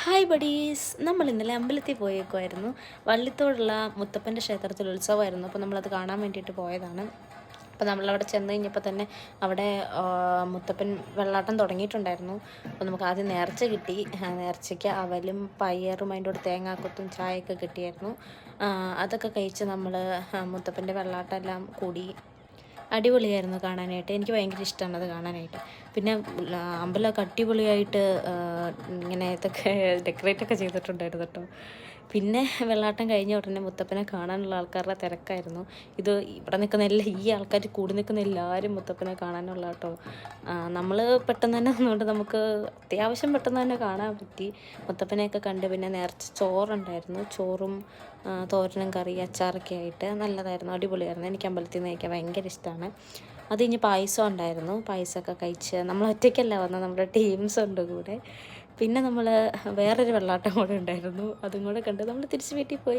Hi buddies, നമ്മൾ ഇന്നലെ അമ്പലത്തിൽ പോയേക്കുമായിരുന്നു. വള്ളിത്തോടുള്ള മുത്തപ്പൻ്റെ ക്ഷേത്രത്തിൽ ഉത്സവമായിരുന്നു. അപ്പോൾ നമ്മളത് കാണാൻ വേണ്ടിയിട്ട് പോയതാണ്. അപ്പോൾ നമ്മളവിടെ ചെന്ന് കഴിഞ്ഞപ്പോൾ തന്നെ അവിടെ മുത്തപ്പൻ വെള്ളാട്ടം തുടങ്ങിയിട്ടുണ്ടായിരുന്നു. അപ്പോൾ നമുക്ക് ആദ്യം നേർച്ച കിട്ടി. നേർച്ചയ്ക്ക് അവലും പയറും അതിൻ്റെ കൂടെ തേങ്ങാക്കൊത്തും ചായയൊക്കെ കിട്ടിയായിരുന്നു. അതൊക്കെ കഴിച്ച് നമ്മൾ മുത്തപ്പൻ്റെ വെള്ളാട്ടം എല്ലാം കൂടി അടിപൊളിയായിരുന്നു കാണാനായിട്ട്. എനിക്ക് ഭയങ്കര ഇഷ്ടമാണ് അത് കാണാനായിട്ട്. പിന്നെ അമ്പലമൊക്കെ അടിപൊളിയായിട്ട് ഇങ്ങനെ ഇതൊക്കെ ഡെക്കറേറ്റൊക്കെ ചെയ്തിട്ടുണ്ടായിരുന്നു കേട്ടോ. പിന്നെ വെള്ളാട്ടം കഴിഞ്ഞ ഉടനെ മുത്തപ്പനെ കാണാനുള്ള ആൾക്കാരുടെ തിരക്കായിരുന്നു. ഇവിടെ നിൽക്കുന്ന ഈ ആൾക്കാർ കൂടി നിൽക്കുന്ന എല്ലാവരും മുത്തപ്പനെ കാണാനുള്ള കേട്ടോ. നമ്മൾ പെട്ടെന്ന് തന്നെ വന്നുകൊണ്ട് നമുക്ക് അത്യാവശ്യം പെട്ടെന്ന് തന്നെ കാണാൻ പറ്റി. മുത്തപ്പനെയൊക്കെ കണ്ട് പിന്നെ നേർച്ച ചോറുണ്ടായിരുന്നു. ചോറും തോരനും കറി അച്ചാറൊക്കെ ആയിട്ട് നല്ലതായിരുന്നു, അടിപൊളിയായിരുന്നു. എനിക്ക് അമ്പലത്തിൽ നിന്ന് കഴിക്കാൻ ഭയങ്കര ഇഷ്ടമാണ്. അത് കഴിഞ്ഞ് പായസം ഉണ്ടായിരുന്നു. പായസമൊക്കെ കഴിച്ച് നമ്മൾ ഒറ്റയ്ക്കല്ല വന്നത്, നമ്മുടെ ടീംസ് ഉണ്ട് കൂടെ. പിന്നെ നമ്മൾ വേറൊരു വെള്ളാട്ടം കൂടെ ഉണ്ടായിരുന്നു, അതും കൂടെ കണ്ട് നമ്മൾ തിരിച്ച് വീട്ടിൽ പോയി.